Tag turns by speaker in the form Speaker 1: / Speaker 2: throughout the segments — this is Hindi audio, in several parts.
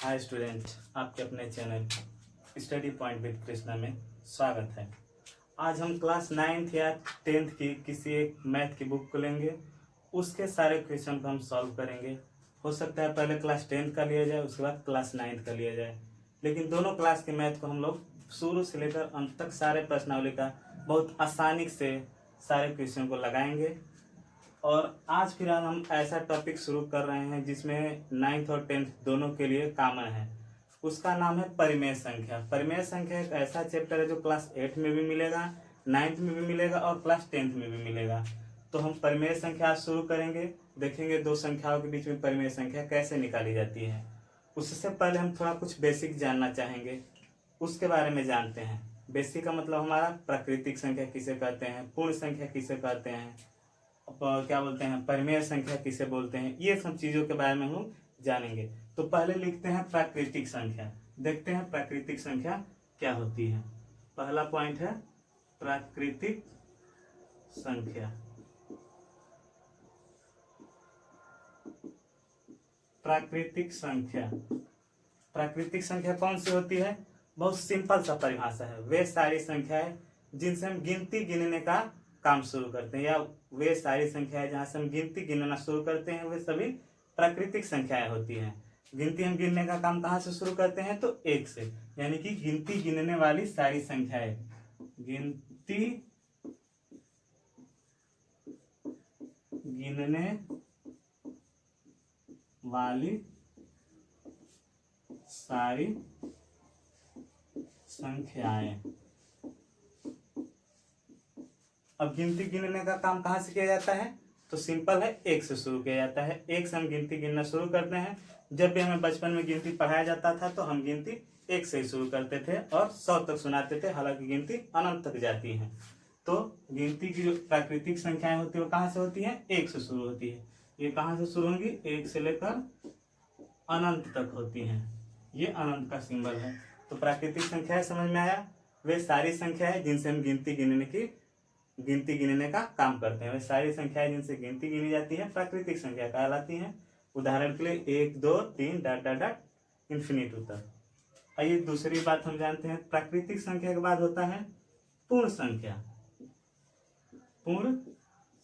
Speaker 1: हाय स्टूडेंट, आपके अपने channel study point with Krishna में स्वागत है। आज हम क्लास 9th या 10th की किसी एक मैथ की बुक को लेंगे, उसके सारे क्वेश्चन को हम सॉल्व करेंगे। हो सकता है पहले क्लास 10th का लिया जाए, उसके बाद क्लास 9th का लिया जाए, लेकिन दोनों क्लास के मैथ को हम लोग शुरू से लेकर अंत तक सारे प्रश्नावली का बहुत आसानी से सारे क्वेश्चन को लगाएंगे। और आज फिलहाल हम ऐसा टॉपिक शुरू कर रहे हैं जिसमें 9th और 10th दोनों के लिए कॉमन है। उसका नाम है परिमेय संख्या। परिमेय संख्या एक ऐसा चैप्टर है जो क्लास 8 में भी मिलेगा, 9th में भी मिलेगा और क्लास 10th में भी मिलेगा। तो हम परिमेय संख्या आज शुरू करेंगे, देखेंगे दो संख्याओं के बीच में परिमेय संख्या कैसे निकाली जाती है। उससे पहले हम थोड़ा कुछ बेसिक जानना चाहेंगे, उसके बारे में जानते हैं। बेसिक का मतलब हमारा प्राकृतिक संख्या किसे कहते हैं, पूर्ण संख्या किसे कहते हैं, क्या बोलते हैं, परिमेय संख्या किसे बोलते हैं, ये सब चीजों के बारे में हम जानेंगे। तो पहले लिखते हैं प्राकृतिक संख्या, देखते हैं प्राकृतिक संख्या क्या होती है। पहला पॉइंट है प्राकृतिक संख्या। प्राकृतिक संख्या, प्राकृतिक संख्या कौन सी होती है? बहुत सिंपल सा परिभाषा है, वे सारी संख्याएं जिनसे हम गिनती गिनने का काम शुरू करते हैं, या वे सारी संख्याएं जहां से हम गिनती गिनना शुरू करते हैं, वे सभी प्राकृतिक संख्याएं होती हैं। गिनती हम गिनने का काम कहां से शुरू करते हैं? तो एक से, यानी कि गिनती गिनने वाली सारी संख्याएं, गिनती गिनने वाली सारी संख्याएं। अब गिनती गिनने का काम कहाँ से किया जाता है? तो सिंपल है, एक से शुरू किया जाता है। एक से हम गिनती गिनना शुरू करते हैं। जब भी हमें बचपन में गिनती पढ़ाया जाता था तो हम गिनती एक से ही शुरू करते थे और 100 तक सुनाते थे, हालांकि गिनती अनंत तक जाती है। तो गिनती की जो प्राकृतिक संख्याएं होती है वो कहाँ से होती है? एक से शुरू होती है। ये कहाँ से शुरू होंगी? एक से लेकर अनंत तक होती है। ये अनंत का सिंबल है। तो प्राकृतिक संख्याएं समझ में आया? वे सारी संख्याएं जिनसे हम गिनती गिनने का काम करते हैं, वे सारी संख्याएं जिनसे गिनती गिनी जाती है प्राकृतिक संख्या कहलाती हैं। उदाहरण के लिए 1 2 3 डॉट डॉट डॉट इन्फिनिटी तक। आइए दूसरी बात हम जानते हैं, प्राकृतिक संख्या के बाद होता है पूर्ण संख्या। पूर्ण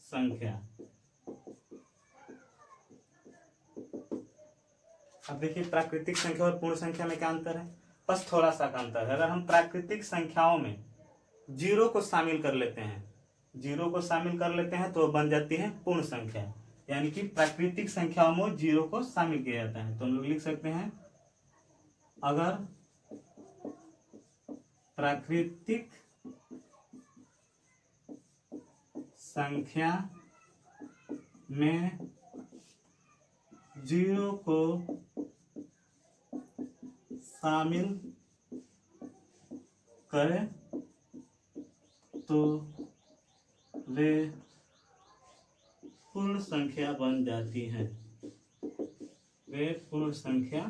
Speaker 1: संख्या, अब देखिए प्राकृतिक संख्या और पूर्ण संख्या में क्या अंतर है? बस थोड़ा सा का अंतर है। अगर हम प्राकृतिक संख्याओं में जीरो को शामिल कर लेते हैं, जीरो को शामिल कर लेते हैं तो बन जाती है पूर्ण संख्या। यानी कि प्राकृतिक संख्याओं में जीरो को शामिल किया जाता है। तो हम लोग लिख सकते हैं, अगर प्राकृतिक संख्या में जीरो को शामिल करें तो वे पूर्ण संख्या बन जाती हैं। वे पूर्ण संख्या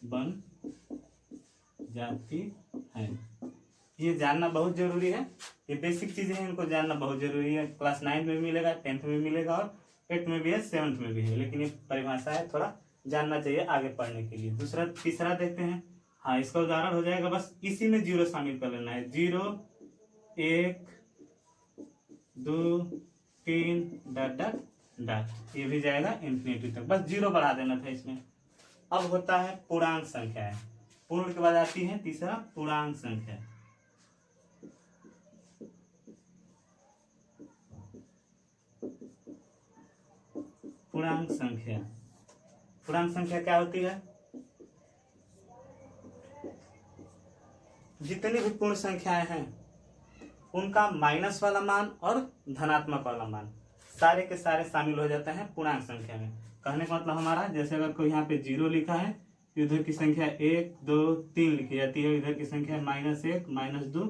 Speaker 1: बन जाती हैं। ये जानना बहुत जरूरी है। ये बेसिक चीजें हैं, इनको जानना बहुत जरूरी है। क्लास 9 में भी मिलेगा, 10th में भी मिलेगा और 8th में भी है, 7th में भी है। लेकिन ये परिभाषा है, थोड़ा जानना चाहिए आगे पढ़ने के लिए। तीसरा देखते हैं। हाँ, इसका उदाहरण हो जाएगा, बस इसी में जीरो शामिल कर लेना है। 0 1 2 3 डॉट डॉट डॉट, ये भी जाएगा इन्फिनिटी तक, बस जीरो बढ़ा देना था इसमें। अब होता है पूर्णांक संख्या। पूर्ण के बाद आती है तीसरा पूर्णांक संख्या। पूर्णांक संख्या, पूर्णांक संख्या क्या होती है? जितनी भी पूर्ण संख्याएं हैं उनका माइनस वाला मान और धनात्मक वाला मान सारे के सारे शामिल हो जाते हैं पूर्णांक संख्या में। कहने का मतलब हमारा, जैसे अगर कोई यहाँ पे 0 लिखा है, इधर की संख्या 1 2 3 लिखी जाती है, इधर की संख्या -1 -2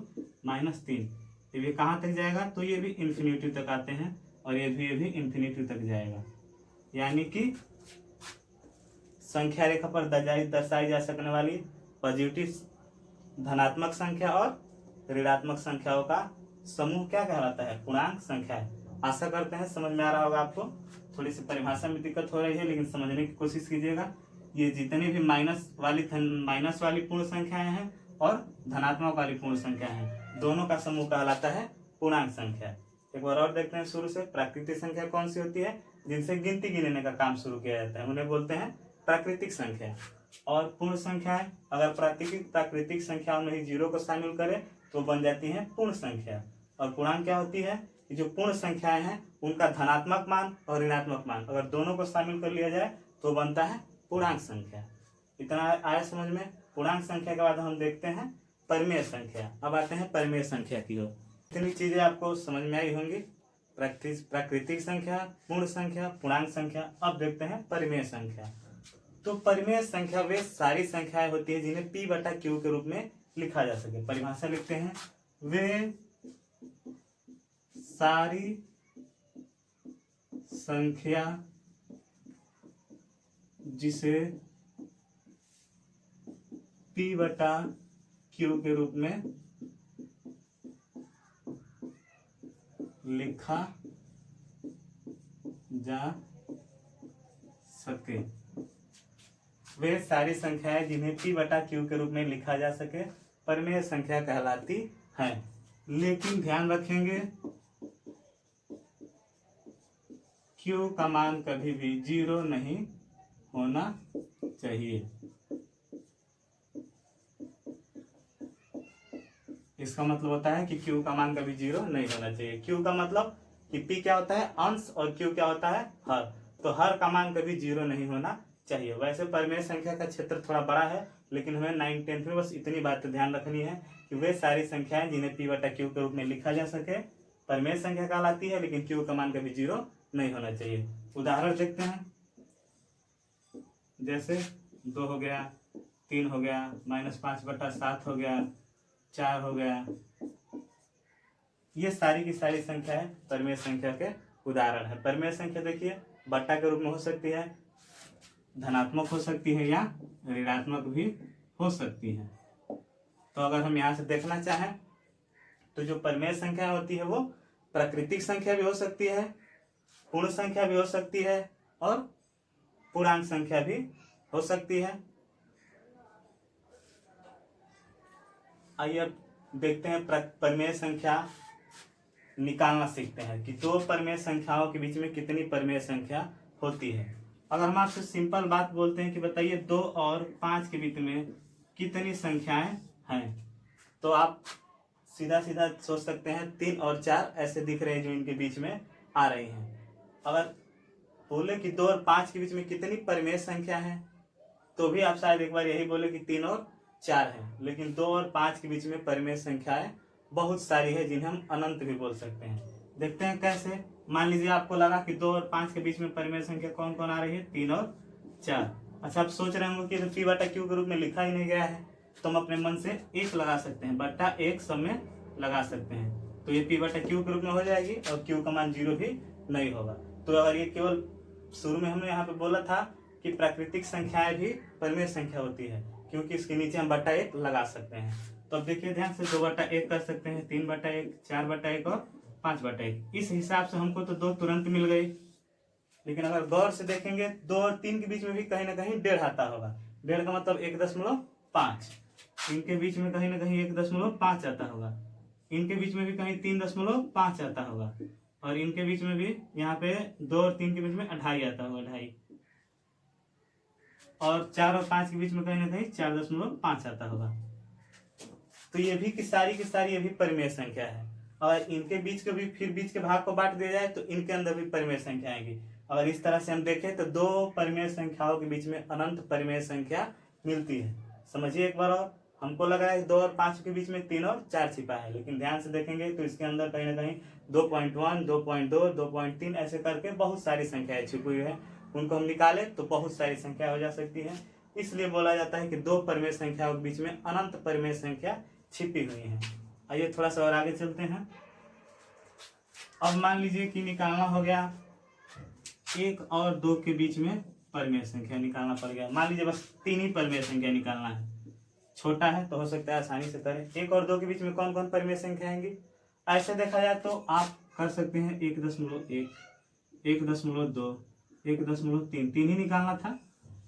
Speaker 1: -3, ये कहाँ तक जाएगा? तो ये भी इन्फिनिटी तक आते हैं और ये भी इन्फिनिटी तक जाएगा। यानी कि संख्या रेखा पर दर्शाई जा सकने वाली पॉजिटिव धनात्मक संख्या और ऋणात्मक संख्याओं का समूह क्या कहलाता है? पूर्णांक संख्या है। आशा करते हैं समझ में आ रहा होगा आपको। थोड़ी सी परिभाषा में दिक्कत हो रही है लेकिन समझने की कोशिश कीजिएगा। ये जितने भी माइनस वाली पूर्ण संख्याएं हैं और धनात्मक वाली पूर्ण संख्या हैं, दोनों का समूह कहलाता है पूर्णांक संख्या। एक बार और देखते हैं शुरू से, प्राकृतिक संख्या कौन सी होती है? जिनसे गिनती गिनने का काम शुरू किया जाता है, उन्हें बोलते हैं प्राकृतिक संख्या। और पूर्ण संख्याएं, अगर प्राकृतिक संख्याओं में ही जीरो को शामिल करें तो बन जाती है पूर्ण संख्या। और पूर्णांक क्या होती है? जो पूर्ण संख्याएं हैं उनका धनात्मक मान और ऋणात्मक मान अगर दोनों को शामिल कर लिया जाए तो बनता है पूर्णांक संख्या। इतना आया समझ में? पूर्णांक संख्या के बाद हम देखते हैं परिमेय संख्या। अब आते हैं परिमेय संख्या की ओर। इतनी चीजें आपको समझ में आई होंगी, प्राकृतिक संख्या, पूर्ण संख्या, पूर्णांक संख्या। अब देखते हैं परिमेय संख्या। तो परिमेय संख्या वे सारी संख्याएं होती है जिन्हें P बटा Q के रूप में लिखा जा सके। परिभाषा लिखते हैं, वे सारी संख्या जिसे P बटा Q के रूप में लिखा जा सके। वे सारी संख्याएं जिन्हें P बटा Q के रूप में लिखा जा सके परिमेय संख्या कहलाती हैं। लेकिन ध्यान रखेंगे Q का मान कभी भी 0 नहीं होना चाहिए। इसका मतलब होता है कि Q का मान कभी 0 नहीं होना चाहिए। Q का मतलब कि P क्या होता है? अंश, और Q क्या होता है? हर। तो हर का मान कभी 0 नहीं होना चाहिए। वैसे परिमेय संख्या का क्षेत्र थोड़ा बड़ा है, लेकिन हमें 9th 10th में बस इतनी बात ध्यान रखनी है कि वे सारी संख्याएं जिन्हें P बटा Q के रूप में लिखा जा सके परिमेय संख्या कहलाती है, लेकिन Q का मान कभी 0 नहीं होना चाहिए। उदाहरण देखते हैं, जैसे 2 हो गया, 3 हो गया, -5 बटा 7 हो गया, 4 हो गया। ये सारी की सारी संख्याएं परिमेय संख्या के उदाहरण है। परिमेय संख्या देखिए बट्टा के रूप में हो सकती है, धनात्मक हो सकती है या ऋणात्मक भी हो सकती है। तो अगर हम यहाँ से देखना चाहें तो जो परिमेय संख्या होती है वो प्राकृतिक संख्या भी हो सकती है, पूर्ण संख्या भी हो सकती है और पूर्णांक संख्या भी हो सकती है। आइए अब देखते हैं परिमेय संख्या निकालना सीखते हैं कि दो परिमेय संख्याओं के बीच में कितनी परिमेय संख्या होती है। अगर हम आपसे सिंपल बात बोलते हैं कि बताइए 2 और 5 के बीच में कितनी संख्याएं हैं, तो आप सीधा सीधा सोच सकते हैं 3 और 4 ऐसे दिख रहे हैं जो इनके बीच में आ रही हैं। अगर बोले कि 2 और 5 के बीच में कितनी परिमेय संख्या है तो भी आप शायद एक बार यही बोले कि 3 और 4 है, लेकिन 2 और 5 के बीच में परिमेय संख्याएं बहुत सारी है जिन्हें हम अनंत भी बोल सकते हैं। देखते हैं कैसे। मान लीजिए आपको लगा कि 2 और 5 के बीच में परिमेय संख्या कौन कौन आ रही है? 3 और 4। अच्छा, आप सोच रहे होंगे कि P बटा Q के रूप में लिखा ही नहीं गया है, तो हम अपने मन से 1 लगा सकते हैं, बटा 1 सब में लगा सकते हैं, तो ये P बटा Q के रूप में हो जाएगी और Q का मान 0 भी नहीं होगा। तो अगर ये केवल शुरू में हमने यहाँ पे बोला था कि प्राकृतिक संख्याएं भी परिमेय संख्या होती है, क्योंकि इसके नीचे हम बटा 1 लगा सकते हैं। तो अब देखिए ध्यान से, 2 बटा 1 कर सकते हैं, 3 बटा 1, 4 बटा 1 और 5 बटा 1। इस हिसाब से हमको तो 2 तुरंत मिल गई। लेकिन अगर गौर से देखेंगे 2 और 3 के बीच में भी कहीं ना कहीं 1.5 आता होगा। 1.5 का मतलब 1.5, इनके बीच में कहीं ना कहीं 1.5 आता होगा, इनके बीच में भी कहीं 3.5 आता होगा, और इनके बीच में भी यहाँ पे 2 और 3 के बीच में 2.5 आता होगा, 2.5, और 4 और 5 के बीच में कहीं ना कहीं 4.5 आता होगा। तो ये भी की सारी ये भी परिमेय संख्या है। और इनके बीच के भी फिर बीच के भाग को बांट दिया जाए तो इनके अंदर भी परिमेय संख्या आएगी। और इस तरह से हम देखें तो 2 परिमेय संख्याओं के बीच में अनंत परिमेय संख्या मिलती है। समझिए एक बार और, हमको लगा है 2 और 5 के बीच में 3 और 4 छिपा है, लेकिन ध्यान से देखेंगे तो इसके अंदर कहीं ना कहीं 2.1, 2.2, 2.3 ऐसे करके बहुत सारी संख्याएं छिपी हुई है। उनको हम निकाले तो बहुत सारी संख्या हो जा सकती है। इसलिए बोला जाता है कि 2 परिमेय संख्याओं के बीच में अनंत परिमेय संख्या छिपी हुई है। आइए थोड़ा सा और आगे चलते हैं। अब मान लीजिए कि निकालना हो गया 1 और 2 के बीच में परिमेय संख्या निकालना पड़ गया। मान लीजिए बस 3 ही परिमेय संख्या निकालना है, छोटा है तो हो सकता है आसानी से करें। 1 और 2 के बीच में कौन कौन परिमेय संख्या आएंगी? ऐसे देखा जाए तो आप कर सकते हैं 1.1, 1.2, 1.3, 3 ही निकालना था।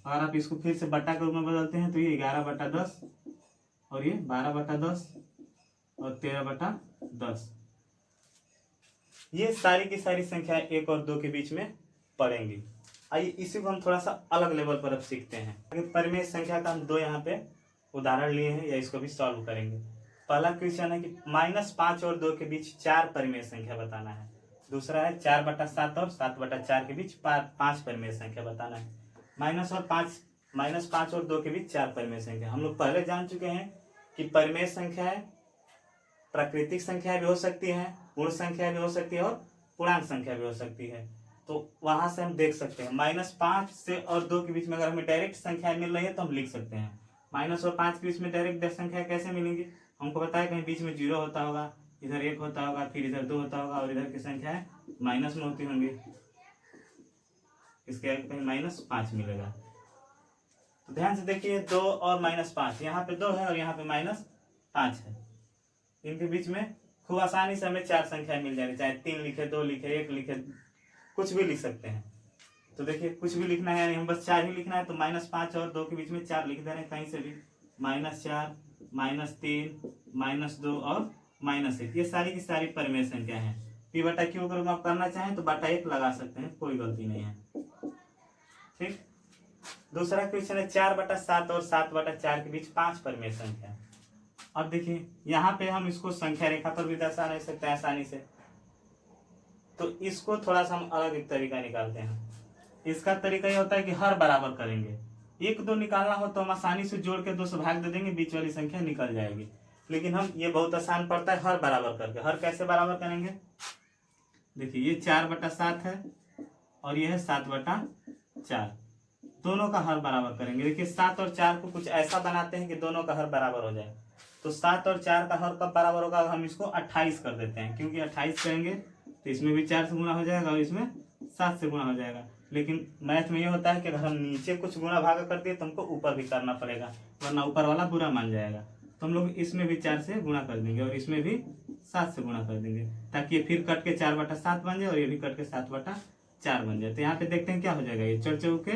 Speaker 1: अगर आप इसको फिर से बट्टा के रूप में बदलते हैं तो ये 11/10 और ये 12/10 और 13/10, ये सारी की सारी संख्या 1 और 2 के बीच में पड़ेंगी। आइए इसी को हम थोड़ा सा अलग लेवल पर अब सीखते हैं। परिमेय संख्या का हम 2 यहाँ पे उदाहरण लिए हैं, या इसको भी सॉल्व करेंगे। पहला क्वेश्चन है कि -5 और 2 के बीच 4 परिमेय संख्या बताना है। दूसरा है 4/7 और 7/4 के बीच 5 परिमेय संख्या बताना है। -5 और 2 के बीच 4 परिमेय संख्या हम लोग पहले जान चुके हैं कि परिमेय संख्या है, प्राकृतिक संख्या भी हो सकती है, पूर्ण संख्या भी हो सकती है और पूर्णांक संख्या भी हो सकती है। तो वहां से हम देख सकते हैं -5 से और 2 के बीच में अगर हमें डायरेक्ट संख्या मिल रही है तो हम लिख सकते हैं। माइनस और 5 के बीच में डायरेक्ट संख्या कैसे मिलेंगी? हमको पता है कहीं बीच में 0 होता होगा, इधर 1 होता होगा, फिर इधर 2 होता होगा और इधर की संख्या है माइनस में होती होंगी। इसके आगे कहीं -5 मिलेगा। तो ध्यान से देखिए 2 और -5, यहाँ पे 2 है और यहाँ पे -5 है। इनके बीच में खूब आसानी से हमें 4 संख्या मिल जाएगी, चाहे 3 लिखे, 2 लिखे, 1 लिखे, कुछ भी लिख सकते हैं। तो देखिए कुछ भी लिखना है, यानी हम बस 4 ही लिखना है, तो -5 और 2 के बीच में 4 लिख दे रहे हैं कहीं से भी। -4, -3, -2 और -1, ये सारी की सारी परिमेय संख्या है। P/Q अगर आप करना चाहें तो बटा 1 लगा सकते हैं, कोई गलती नहीं है। ठीक। दूसरा क्वेश्चन है 4/7 और 7/4 के बीच 5 परिमेय संख्या। अब देखिए यहाँ पे हम इसको संख्या रेखा पर भी दर्शा नहीं सकते हैं आसानी से, तो इसको थोड़ा सा हम अलग एक तरीका निकालते हैं। इसका तरीका ये होता है कि हर बराबर करेंगे। 1, 2 निकालना हो तो हम आसानी से जोड़ के 2 से भाग दे देंगे, बीच वाली संख्या निकल जाएगी। लेकिन हम ये बहुत आसान पड़ता है हर बराबर करके। हर कैसे बराबर करेंगे? देखिए ये 4/7 है और ये है 7/4, दोनों का हर बराबर करेंगे। देखिए 7 और 4 को कुछ ऐसा बनाते हैं कि दोनों का हर बराबर हो जाए। तो 7 और 4 का हर कब बराबर होगा? हम इसको 28 कर देते हैं, क्योंकि 28 करेंगे तो इसमें भी 4 से गुणा हो जाएगा और इसमें 7 से गुणा हो जाएगा। लेकिन मैथ में ये होता है कि अगर हम नीचे कुछ गुणा भागा कर दिए तो हमको ऊपर भी करना पड़ेगा, वरना ऊपर वाला बुरा मान जाएगा। तो हम लोग इसमें भी 4 से गुणा कर देंगे और इसमें भी 7 से गुणा कर देंगे, ताकि ये फिर कट के 4/7 बन जाए और ये भी कट के 7/4 बन जाए। तो यहाँ पे देखते हैं क्या हो जाएगा, ये 4 चौके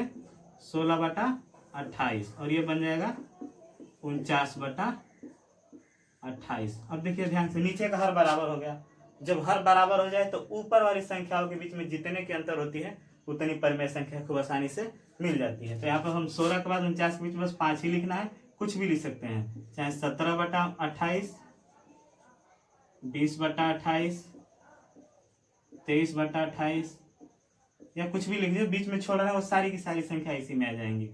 Speaker 1: 16/28 और ये बन जाएगा 49/28। अब देखिए ध्यान से, नीचे का हर बराबर हो गया। जब हर बराबर हो जाए तो ऊपर वाली संख्याओं के बीच में जितने की अंतर होती है उतनी परिमेय संख्या खूब आसानी से मिल जाती है। तो यहाँ पर हम 16 के बाद 49 के बीच में बस 5 ही लिखना है, कुछ भी लिख सकते हैं, चाहे 17/28, 20/28, 23/28 या कुछ भी लिख दीजिए। बीच में छोड़ रहे हैं वो सारी की सारी संख्या इसी में आ जाएंगी।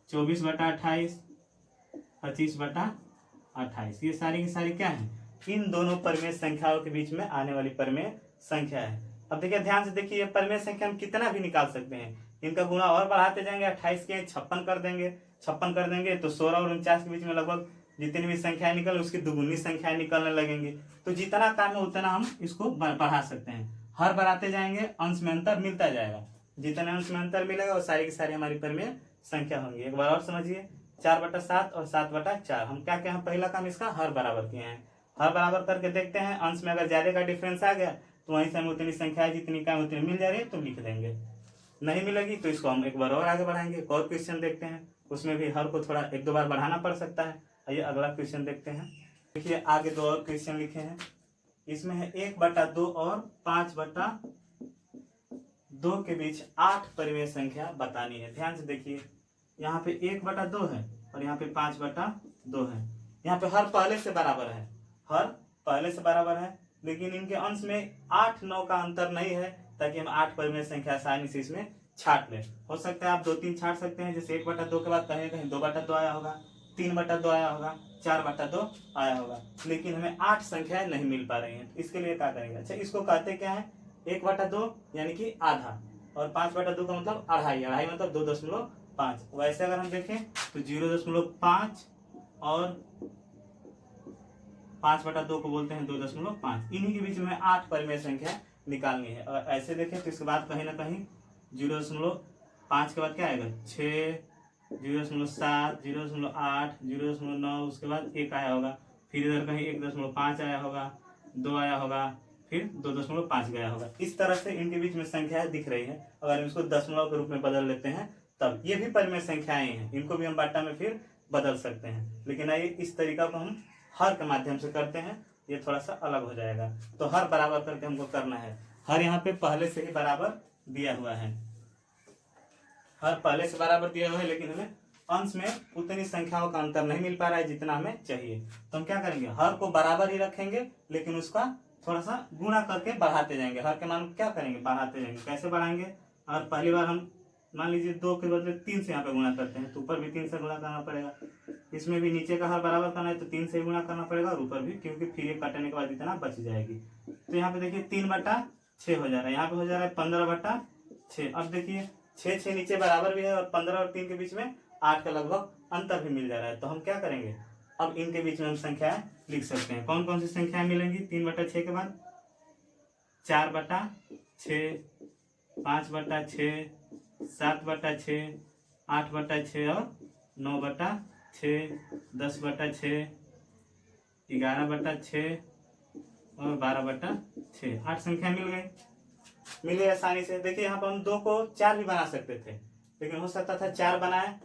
Speaker 1: 24/28, 25/28, ये सारी की सारी क्या है? इन दोनों परिमेय संख्याओं के बीच में आने वाली परिमेय संख्या है। अब देखिए ध्यान से देखिए, ये परिमेय संख्या हम कितना भी निकाल सकते हैं, इनका गुणा और बढ़ाते जाएंगे। 28 के 56 कर देंगे, 56 कर देंगे तो 16 और 49 के बीच में लगभग जितनी भी संख्याएं निकल उसकी दुगुनी संख्याएं निकलने लगेंगी। तो जितना काम है उतना हम इसको बढ़ा सकते हैं। हर बढ़ाते जाएंगे, अंश में अंतर मिलता जाएगा। जितने अंश में अंतर मिलेगा वो सारी की सारी हमारी परिमेय संख्या होंगी। एक बार और समझिए, 4/7 और 7/4, हम क्या क्या पहला काम इसका हर बराबर किए हैं। हर बराबर करके देखते हैं, अंश में अगर ज्यादा का डिफरेंस आ गया तो वहीं से हमें उतनी संख्या जितनी काम उतनी मिल जा रही है तो लिख देंगे। नहीं मिलेगी तो इसको हम एक बार और आगे बढ़ाएंगे। एक और क्वेश्चन देखते हैं, उसमें भी हर को थोड़ा 1-2 बार बढ़ाना पड़ सकता है। आइए अगला क्वेश्चन देखते हैं। देखिए आगे 2 और क्वेश्चन लिखे हैं। इसमें है 1/2 और 5/2 के बीच 8 परिमेय संख्या बतानी है। ध्यान से देखिए, यहाँ पे 1/2 है और यहाँ पे 5/2 है। यहाँ पे हर पहले से बराबर है, हर पहले से बराबर है, लेकिन इनके अंश में 8-9 का अंतर नहीं है, ताकि हम 8 परिमेय संख्या आसानी से इसमें छाट लें। हो सकता है आप 2-3 छाट सकते हैं, जैसे 1/2 के बाद कहीं कहीं 2/2 आया होगा, 3/2 आया होगा, 4/2 आया होगा, लेकिन हमें 8 संख्याएं नहीं मिल पा रही हैं। इसके लिए क्या करेंगे? अच्छा, इसको कहते क्या है? 1/2 यानी कि आधा, और 5/2 का मतलब अढ़ाई, अढ़ाई मतलब 2.5। वैसे अगर हम देखें तो 0.5 और 5/2 को बोलते हैं 2.5। इन्हीं के बीच में 8 परिमेय संख्या निकालनी है। और ऐसे देखें तो इसके बाद कहीं ना कहीं 0.5 के बाद क्या आएगा? 6, 0.7, 0.8, 0.9, उसके बाद 1 आया होगा, फिर इधर कहीं 1.5 आया होगा, 2 आया होगा, फिर 2.5 गया होगा। इस तरह से इनके बीच में संख्या दिख रही है। अगर इसको दशमलव के रूप में बदल लेते हैं तब ये भी परिमेय संख्याएं हैं, इनको भी हम बाटा में फिर बदल सकते हैं। लेकिन आइए इस तरीका को हम हर के माध्यम से करते हैं, ये थोड़ा सा अलग हो जाएगा। तो हर बराबर करके हमको करना है। हर यहाँ पे पहले से ही बराबर दिया हुआ है, हर पहले से बराबर दिया हुआ है, लेकिन हमें अंश में उतनी संख्याओं का अंतर नहीं मिल पा रहा है जितना हमें चाहिए। तो हम क्या करेंगे, हर को बराबर ही रखेंगे, लेकिन उसका थोड़ा सा गुणा करके बढ़ाते जाएंगे। हर के मान क्या करेंगे, बढ़ाते जाएंगे। कैसे बढ़ाएंगे, और पहली बार हम मान लीजिए 2 के बदले 3 से यहाँ पे गुणा करते हैं, तो ऊपर भी 3 से गुणा करना पड़ेगा। इसमें भी नीचे का हर बराबर करना है तो 3 से गुणा करना पड़ेगा, और ऊपर भी, क्योंकि फिर ये काटने के बाद इतना बच जाएगी। तो यहाँ पे देखिए 3/6 हो जा रहा है, यहाँ पे हो जा रहा है 15/6। अब देखिए 6 नीचे बराबर भी है, और 15 और 3 के बीच में 8 का लगभग अंतर भी मिल जा रहा है। तो हम क्या करेंगे, अब इनके बीच में हम संख्याएं लिख सकते हैं। कौन कौन सी संख्याएं मिलेंगी 3/6 के बाद, 4/6, 5/6, 7/6, 8/6 और 9/6, 10/6, 11/6 और 12/6। 8 संख्या मिल गई आसानी से। देखिए यहाँ पर हम 2 को 4 भी बना सकते थे, लेकिन हो सकता था 4 बनाए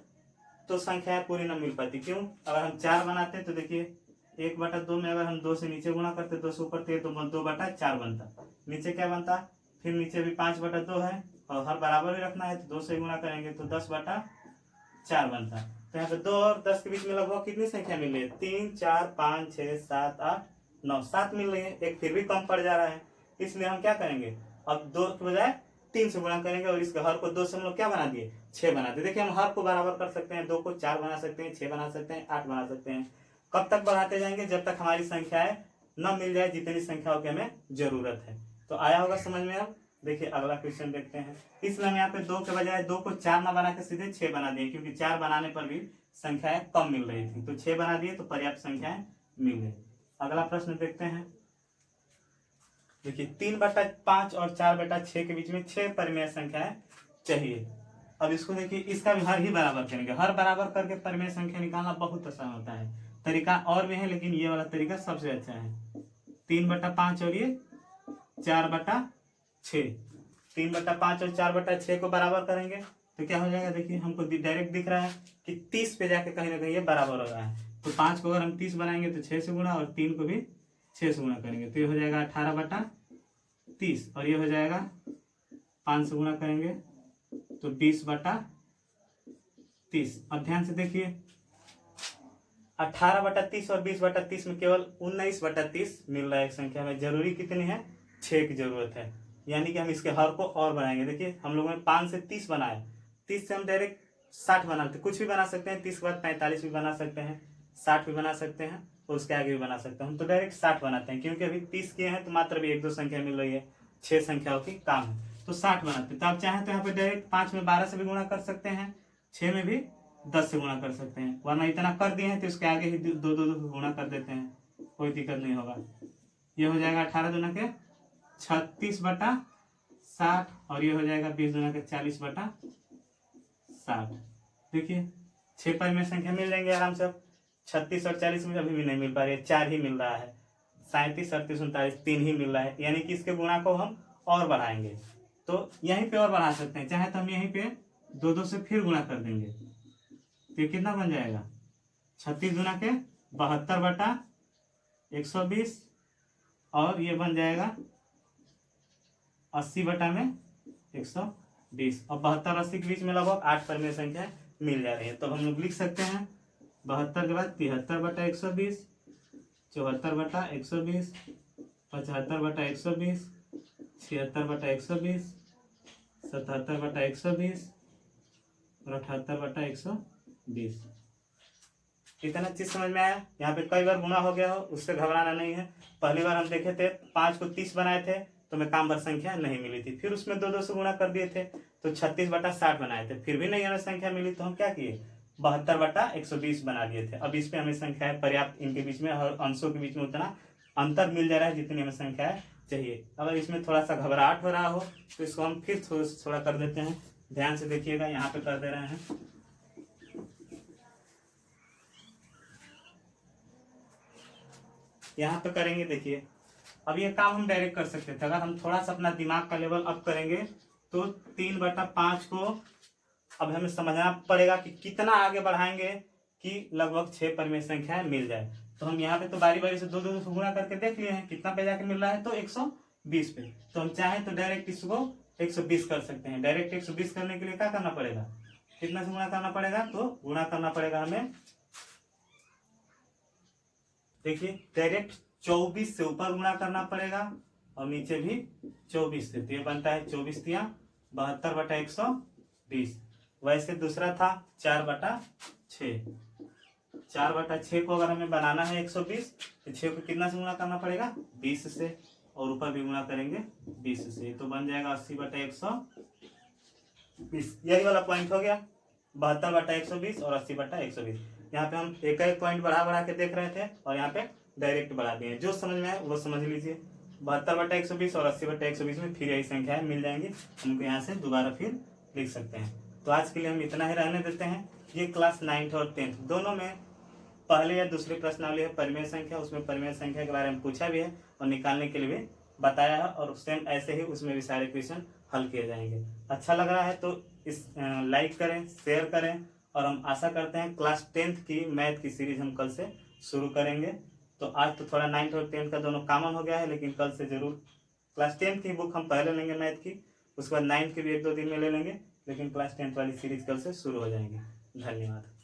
Speaker 1: तो संख्याएं पूरी न मिल पाती। क्यों, अगर हम 4 बनाते तो देखिए 1/2 में अगर हम 2 से नीचे गुणा करते, 2 से ऊपर थे तो 2/4 बनता। नीचे क्या बनता, फिर नीचे भी 5/2 है, और हर बराबर ही रखना है तो 2 से गुणा करेंगे तो 10/4 बनता। तो यहाँ पे 2 और 10 के बीच में लगभग कितनी संख्या मिल रही है, 3, 4, 5, 6, 7, 8, 9, 7 मिल रही है। एक फिर भी कम पड़ जा रहा है, इसलिए हम क्या करेंगे, अब 2 के बजाय 3 से गुणा करेंगे, और इसके हर को 2 से हम लोग क्या बना दिए, 6 बना दिए। देखिए हम हर को बराबर कर सकते हैं, 2 को 4 बना सकते हैं, 6 बना सकते हैं, 8 बना सकते हैं। कब तक बढ़ाते जाएंगे, जब तक हमारी संख्याएं न मिल जाए जितनी संख्याओं की हमें जरूरत है। तो आया होगा समझ में। अब देखिए अगला क्वेश्चन देखते हैं। इसलिए हम यहाँ पे 2 के बजाय 2 को 4 ना बना के सीधे 6 बना दिए, क्योंकि 4 बनाने पर भी संख्याएं कम मिल रही थी, तो 6 बना दिए तो पर्याप्त संख्याएं मिल गई। अगला प्रश्न देखते हैं। देखिए 3/5 और 4/6 के बीच में 6 परिमेय संख्याएं चाहिए। अब इसको देखिए, इसका भी हर ही बराबर करेंगे। हर बराबर करके परिमेय संख्या निकालना बहुत आसान होता है। तरीका और भी है, लेकिन ये वाला तरीका सबसे अच्छा है। 3/5 और ये 4/6, 3/5 और 4/6 को बराबर करेंगे तो क्या हो जाएगा, देखिए हमको डायरेक्ट दिख रहा है कि 30 पे जाके कहीं ना कहीं ये बराबर हो रहा है। तो 5 को अगर हम 30 बनाएंगे तो 6 से गुणा, और 3 को भी 6 से गुणा करेंगे तो ये हो जाएगा 18/30, और ये हो जाएगा 5 से गुणा करेंगे तो 20/30। अब ध्यान से देखिए 18/30 और 20/30 में केवल 19/30 मिल रहा है एक संख्या में। जरूरी कितनी है, 6 की जरूरत है, यानी कि हम इसके हर को और बढ़ाएंगे। देखिए हम लोगों ने 5 से 30 बनाया, 30 से हम डायरेक्ट 60 बनाते, कुछ भी बना सकते हैं। 30 के बाद 45 भी बना सकते हैं, 60 भी बना सकते हैं, और उसके आगे भी बना सकते हैं। हम तो डायरेक्ट 60 बनाते हैं, क्योंकि अभी 30 किए हैं तो मात्र भी 1-2 संख्या मिल रही है, 6 संख्याओं की काम है, तो 60 बनाते हैं। तो आप चाहें तो यहाँ पे डायरेक्ट 5 में 12 से भी गुणा कर सकते हैं, 6 में भी 10 से गुणा कर सकते हैं, वरना इतना कर दिए हैं तो इसके आगे ही 2-2 गुणा कर देते हैं, कोई दिक्कत नहीं होगा। ये हो जाएगा 18 दूना के 36/60, और ये हो जाएगा 20 दूना के 40/60। देखिए 6 परिमेय संख्या मिल जाएंगे आराम से। अब 36 और 40 में अभी भी नहीं मिल पा रही है, 4 ही मिल रहा है। 37, 38, 39 3 ही मिल रहा है, यानी कि इसके गुणा को हम और बढ़ाएंगे। तो यहीं पे और बढ़ा सकते हैं, चाहे तो हम यहीं पे 2-2 से फिर गुणा कर देंगे तो ये कितना बन जाएगा, 36 दूना के 72/120, और ये बन जाएगा 80/120। और 72 80 के बीच में लगभग 8 परिमेय संख्या मिल जा रही है। तो हम लोग लिख सकते हैं 72 के बाद 73/120, 74/120, 75/120, 76/120, 77/120 और 78/120। इतना चीज समझ में आया। यहाँ पे कई बार गुणा हो गया हो, उससे घबराना नहीं है। पहली बार हम देखे थे 5 को 30 बनाए थे तो हमें काम भर संख्या नहीं मिली थी, फिर उसमें 2-2 से गुणा कर दिए थे तो 36/60 बनाए थे, फिर भी नहीं हमें संख्या मिली, तो हम क्या किए, 72/120 बना दिए थे। अब इस पे हमें संख्याएं पर्याप्त, इनके बीच में और अंशों के बीच में उतना अंतर मिल जा रहा है जितनी हमें संख्याएं चाहिए। अगर इसमें थोड़ा सा घबराहट हो रहा हो तो इसको हम फिर थोड़ा कर देते हैं। ध्यान से देखिएगा, यहाँ पे कर दे रहे हैं। यहाँ पे करेंगे, देखिए अब ये काम हम डायरेक्ट कर सकते थे। अगर हम थोड़ा सा अपना दिमाग का लेवल अप करेंगे तो 3/5 को अब हमें समझना पड़ेगा कि कितना आगे बढ़ाएंगे कि लगभग 6 परिमेय संख्याएं मिल जाए। तो हम यहाँ पे तो बारी बारी से दो दो से गुणा करके देख लिए हैं कितना पे जाके मिल रहा है, तो 120 पे। तो हम चाहें तो डायरेक्ट इसको 120 कर सकते हैं। डायरेक्ट 120 करने के लिए क्या करना पड़ेगा, कितना से गुणा करना पड़ेगा, तो गुणा करना पड़ेगा हमें, देखिए डायरेक्ट 24 से ऊपर गुणा करना पड़ेगा और नीचे भी 24 से, तो ये बनता है 24 तिया 72/120। वैसे दूसरा था 4/6। 4/6 को अगर हमें बनाना है 120, तो 6 को कितना से गुणा करना पड़ेगा, 20 से, और ऊपर भी गुणा करेंगे 20 से, तो बन जाएगा 80/120। यही वाला पॉइंट हो गया, 72/120 और 80/120। यहाँ पे हम एक एक पॉइंट बढ़ा बढ़ा के देख रहे थे और यहाँ पे डायरेक्ट बढ़ा दिए। जो समझ में आए वो समझ लीजिए। 72/120 और 80/120 में फिर यही संख्याएं मिल जाएंगी, हमको यहाँ से दोबारा फिर लिख सकते हैं। तो आज के लिए हम इतना ही रहने देते हैं। ये क्लास 9th और 10th दोनों में पहले या दूसरी प्रश्नावली है परिमेय संख्या, उसमें परिमेय संख्या के बारे में पूछा भी है और निकालने के लिए भी बताया है, और सेम ऐसे ही उसमें भी सारे क्वेश्चन हल किए जाएंगे। अच्छा लग रहा है तो इस लाइक करें, शेयर करें, और हम आशा करते हैं क्लास 10th की मैथ की सीरीज हम कल से शुरू करेंगे। तो आज तो थोड़ा 9th और 10th का दोनों कॉमन हो गया है, लेकिन कल से जरूर क्लास 10th की बुक हम पहले लेंगे मैथ की, उसके बाद 9th की भी 1-2 दिन में ले लेंगे, लेकिन क्लास 10th वाली सीरीज कल से शुरू हो जाएंगे। धन्यवाद।